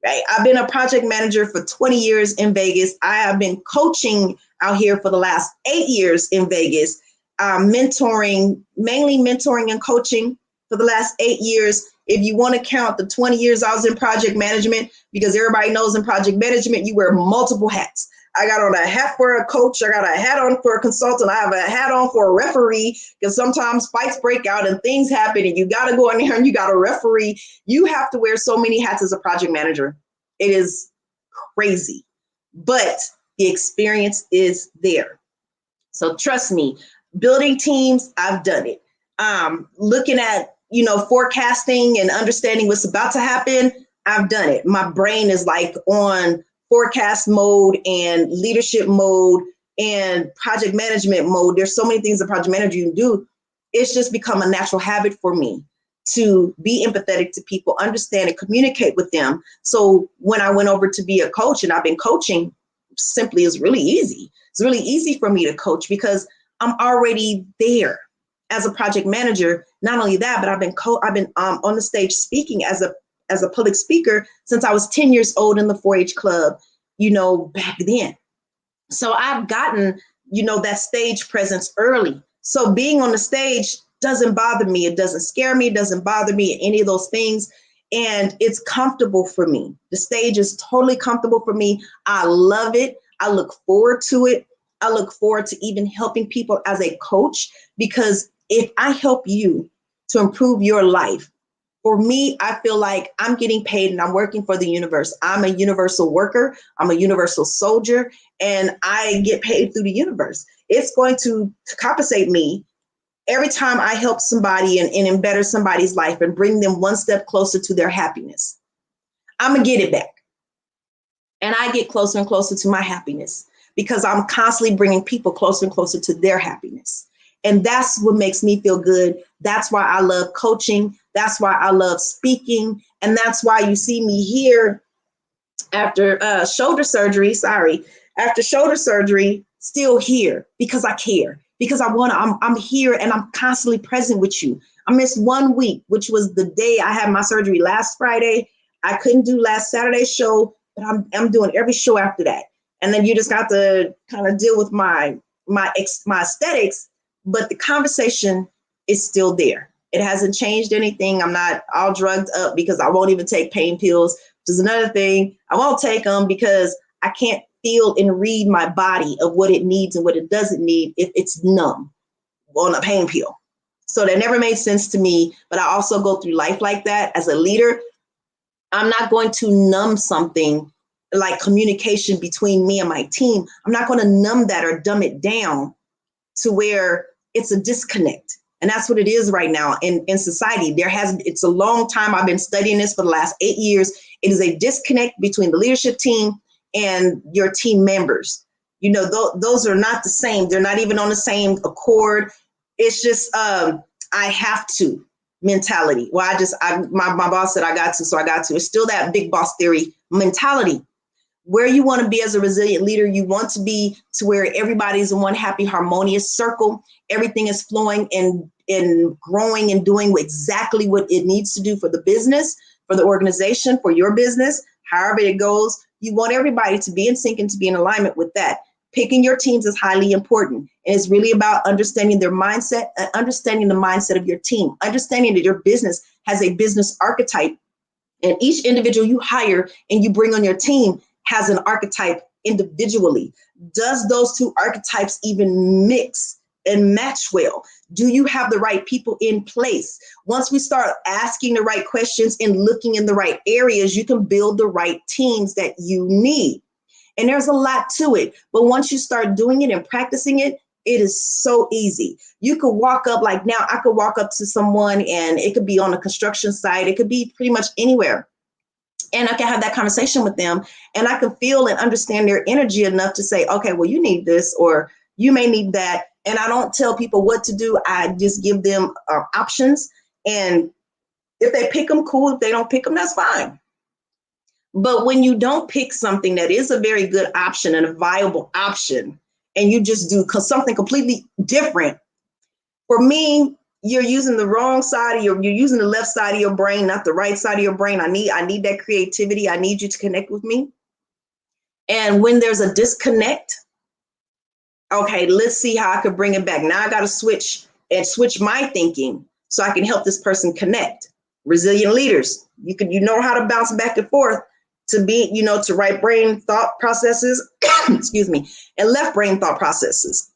Right? I've been a project manager for 20 years in Vegas. I have been coaching out here for the last 8 years in Vegas, mainly mentoring and coaching for the last 8 years. If you want to count the 20 years I was in project management, because everybody knows in project management, you wear multiple hats. I got on a hat for a coach. I got a hat on for a consultant. I have a hat on for a referee, because sometimes fights break out and things happen and you got to go in there and you got a referee. You have to wear so many hats as a project manager. It is crazy, but the experience is there. So trust me, building teams, I've done it. Looking at, forecasting and understanding what's about to happen, I've done it. My brain is like on forecast mode and leadership mode and project management mode. There's so many things a project manager you can do. It's just become a natural habit for me to be empathetic to people, understand and communicate with them. So when I went over to be a coach, and I've been coaching, simply is really easy. It's really easy for me to coach because I'm already there as a project manager. Not only that, but I've been on the stage speaking as a public speaker since I was 10 years old in the 4-H club, back then. So I've gotten, that stage presence early. So being on the stage doesn't bother me. It doesn't scare me. It doesn't bother me, any of those things. And it's comfortable for me. The stage is totally comfortable for me. I love it. I look forward to it. I look forward to even helping people as a coach, because if I help you to improve your life, for me, I feel like I'm getting paid and I'm working for the universe. I'm a universal worker. I'm a universal soldier, and I get paid through the universe. It's going to compensate me every time I help somebody and better somebody's life and bring them one step closer to their happiness. I'm going to get it back. And I get closer and closer to my happiness because I'm constantly bringing people closer and closer to their happiness. And that's what makes me feel good. That's why I love coaching. That's why I love speaking. And that's why you see me here after after shoulder surgery, still here because I care, because I'm here and I'm constantly present with you. I missed 1 week, which was the day I had my surgery last Friday. I couldn't do last Saturday's show, but I'm doing every show after that. And then you just got to kind of deal with my aesthetics, but the conversation is still there. It hasn't changed anything. I'm not all drugged up because I won't even take pain pills, which is another thing. I won't take them because I can't feel and read my body of what it needs and what it doesn't need if it's numb on a pain pill. So that never made sense to me. But I also go through life like that as a leader. I'm not going to numb something like communication between me and my team. I'm not going to numb that or dumb it down to where it's a disconnect. And that's what it is right now in society. It's a long time. I've been studying this for the last 8 years. It is a disconnect between the leadership team and your team members. You know, those are not the same. They're not even on the same accord. It's just I have to mentality. Well, my boss said I got to, so I got to. It's still that big boss theory mentality. Where you want to be as a resilient leader, you want to be to where everybody's in one happy, harmonious circle. Everything is flowing and growing and doing exactly what it needs to do for the business, for the organization, for your business, however it goes. You want everybody to be in sync and to be in alignment with that. Picking your teams is highly important. And it's really about understanding their mindset and understanding the mindset of your team, understanding that your business has a business archetype, and each individual you hire and you bring on your team has an archetype individually. Does those two archetypes even mix and match well? Do you have the right people in place? Once we start asking the right questions and looking in the right areas, you can build the right teams that you need. And there's a lot to it. But once you start doing it and practicing it, it is so easy. You could walk up, like now I could walk up to someone and it could be on a construction site. It could be pretty much anywhere. And I can have that conversation with them and I can feel and understand their energy enough to say, okay, well, you need this or you may need that. And I don't tell people what to do. I just give them options. And if they pick them, cool. If they don't pick them, that's fine. But when you don't pick something that is a very good option and a viable option, and you just do something completely different, for me, you're using the wrong side of you're using the left side of your brain, not the right side of your brain. I need that creativity. I need you to connect with me. And when there's a disconnect, okay, let's see how I could bring it back. Now I got to switch my thinking so I can help this person connect. Resilient leaders, you know how to bounce back and forth to be, to right brain thought processes, excuse me, and left brain thought processes.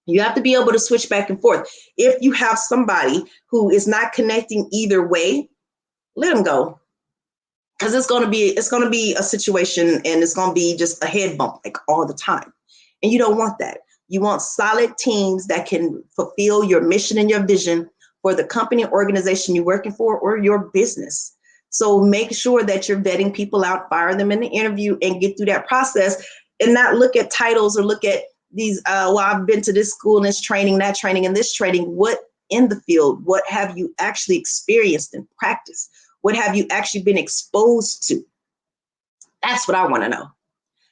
You have to be able to switch back and forth. If you have somebody who is not connecting either way, let them go. Because it's going to be a situation and it's going to be just a head bump like all the time. And you don't want that. You want solid teams that can fulfill your mission and your vision for the company or organization you're working for or your business. So make sure that you're vetting people out, fire them in the interview and get through that process and not look at titles or look at these, I've been to this school and this training, that training, and this training. What in the field? What have you actually experienced and practiced? What have you actually been exposed to? That's what I want to know.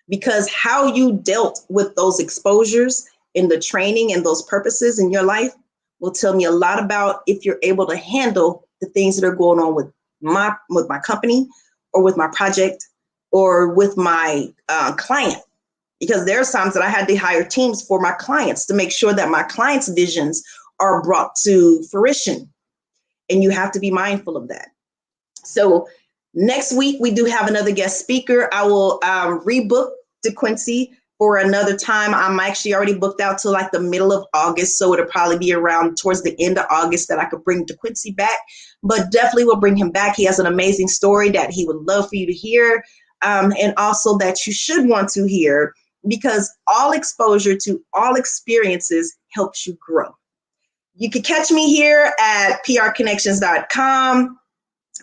Because how you dealt with those exposures in the training and those purposes in your life will tell me a lot about if you're able to handle the things that are going on with my company or with my project or with my client. Because there are times that I had to hire teams for my clients to make sure that my clients' visions are brought to fruition. And you have to be mindful of that. So next week, we do have another guest speaker. I will rebook DeQuincy for another time. I'm actually already booked out to like the middle of August. So it'll probably be around towards the end of August that I could bring DeQuincy back. But definitely will bring him back. He has an amazing story that he would love for you to hear. And also that you should want to hear, because all exposure to all experiences helps you grow. You can catch me here at prconnections.com.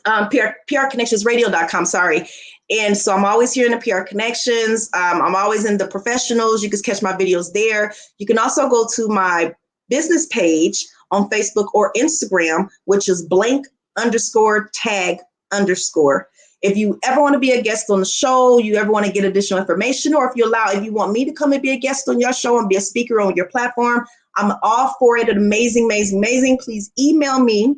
PRconnectionsradio.com, sorry. And so I'm always here in the PR Connections. I'm always in the professionals. You can catch my videos there. You can also go to my business page on Facebook or Instagram, which is blank_tag_. If you ever want to be a guest on the show, you ever want to get additional information, or if you want me to come and be a guest on your show and be a speaker on your platform, I'm all for it. Amazing, amazing, amazing. Please email me,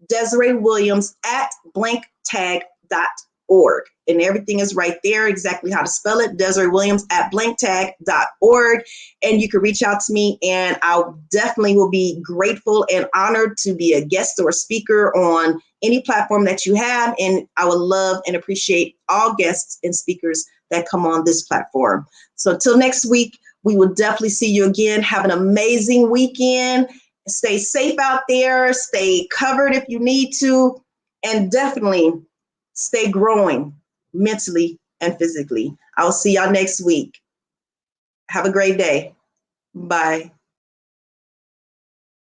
Desiree Williams at blanktag.org. And everything is right there, exactly how to spell it, Desiree Williams at blanktag.org. And you can reach out to me, and I definitely will be grateful and honored to be a guest or a speaker on any platform that you have. And I would love and appreciate all guests and speakers that come on this platform. So until next week, we will definitely see you again. Have an amazing weekend. Stay safe out there. Stay covered if you need to. And definitely stay growing mentally and physically. I'll see y'all next week. Have a great day. Bye.